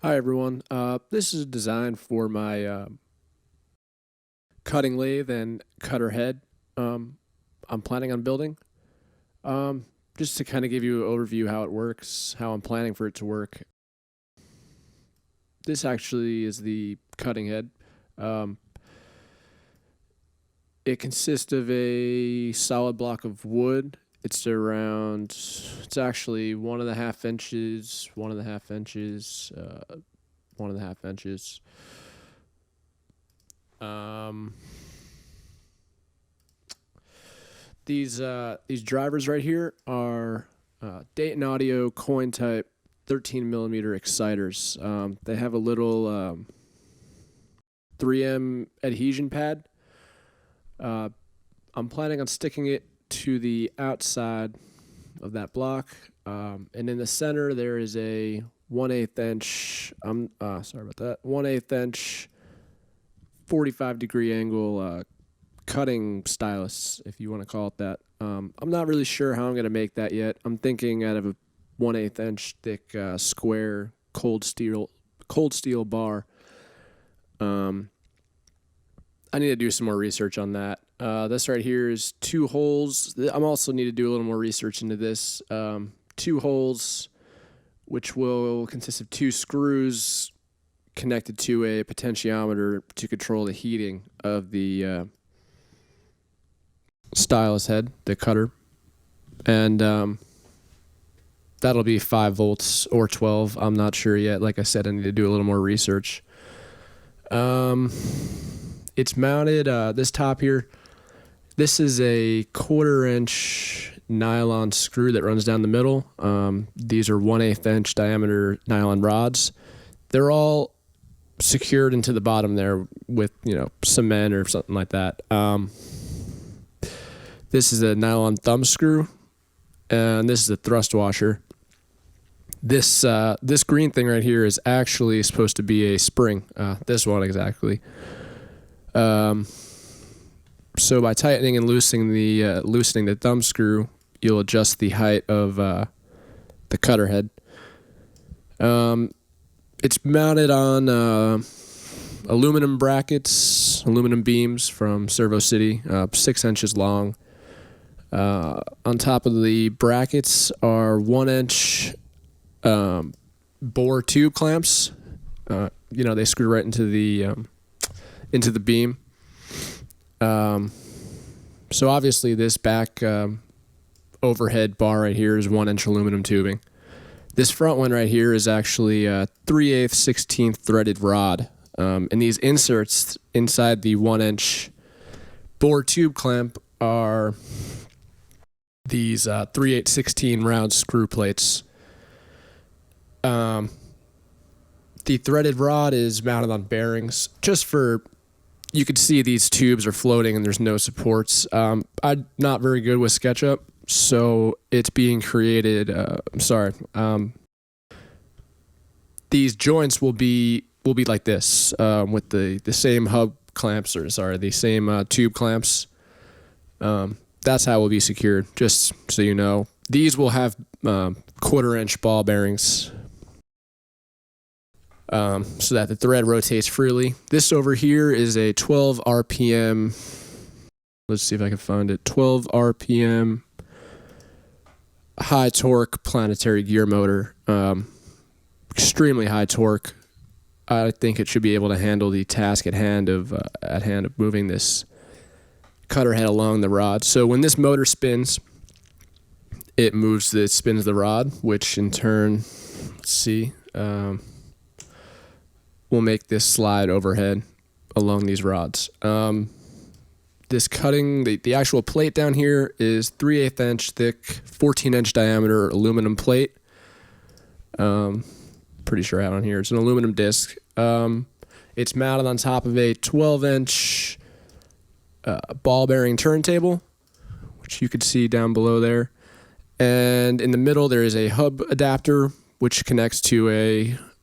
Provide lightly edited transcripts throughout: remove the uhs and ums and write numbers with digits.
Hi everyone. This is designed for my cutting lathe and cutter head. I'm planning on building. Um, just to kind of give you an overview how it works, how I'm planning for it to work. This actually is the cutting head. Um, it consists of a solid block of wood. It's actually 1.5 inches, 1.5 inches, 1.5 inches. Um, these drivers right here are Dayton Audio coin type 13 millimeter exciters. They have a little 3M adhesion pad. I'm planning on sticking it to the outside of that block, and in the center there is a 1/8 inch. Sorry about that. 1/8 inch, 45-degree angle cutting stylus, if you want to call it that. I'm not really sure how I'm going to make that yet. I'm thinking out of a 1/8 inch thick square cold steel bar. I need to do some more research on that. This right here is 2 holes. I'm also need to do a little more research into this. 2 holes, which will consist of 2 screws connected to a potentiometer to control the heating of the stylus head, the cutter. And that'll be 5 volts or 12. I'm not sure yet. Like I said, I need to do a little more research. It's mounted, this top here. This is a 1/4 inch nylon screw that runs down the middle. These are 1/8 inch diameter nylon rods. They're all secured into the bottom there with, cement or something like that. This is a nylon thumb screw, and this is a thrust washer. This green thing right here is actually supposed to be a spring. This one exactly. So by tightening and loosening the thumb screw, you'll adjust the height of the cutter head. It's mounted on aluminum brackets, aluminum beams from Servo City, 6 inches long. On top of the brackets are 1-inch bore tube clamps. They screw right into the beam. So obviously this back overhead bar right here is 1-inch aluminum tubing. This front one right here is actually a 3/8 16th threaded rod. And these inserts inside the 1-inch bore tube clamp are these 3/8 16 round screw plates. The threaded rod is mounted on bearings you can see these tubes are floating and there's no supports. I'm not very good with SketchUp, so it's being created. These joints will be like this, with the same hub clamps, the same tube clamps. That's how it will be secured, just so you know. These will have 1/4 inch ball bearings, so that the thread rotates freely. This over here is a 12 RPM. Let's see if I can find it. 12 RPM high torque planetary gear motor. Extremely high torque. I think it should be able to handle the task at hand of moving this cutter head along the rod. So when this motor spins, it spins the rod, which in turn, will make this slide overhead along these rods. This cutting, the actual plate down here is 3/8 inch thick, 14 inch diameter aluminum plate. Pretty sure I have it on here. It's an aluminum disc. It's mounted on top of a 12 inch ball bearing turntable, which you could see down below there. And in the middle, there is a hub adapter, which connects to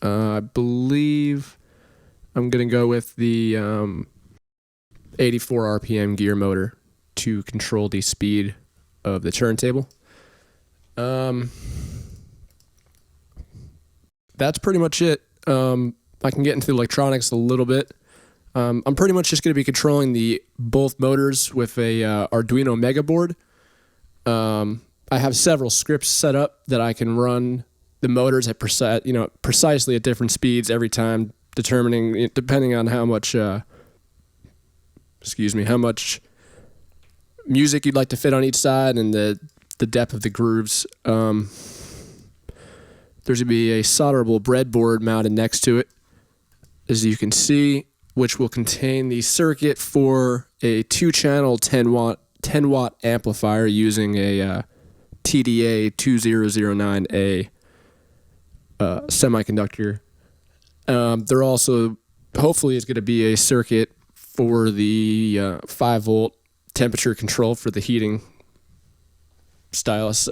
I believe I'm going to go with the 84 RPM gear motor to control the speed of the turntable. That's pretty much it. I can get into the electronics a little bit. I'm pretty much just going to be controlling both motors with a Arduino Mega board. I have several scripts set up that I can run the motors at precisely at different speeds every time, depending on how much music you'd like to fit on each side and the depth of the grooves. There's going to be a solderable breadboard mounted next to it, as you can see, which will contain the circuit for a 2-channel 10-watt amplifier using a TDA 2009A semiconductor. There also, hopefully, is going to be a circuit for the 5-volt temperature control for the heating stylus,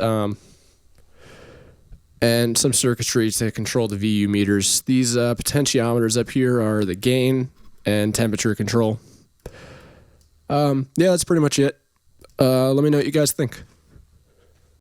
and some circuitry to control the VU meters. These potentiometers up here are the gain and temperature control. Yeah, that's pretty much it. Let me know what you guys think.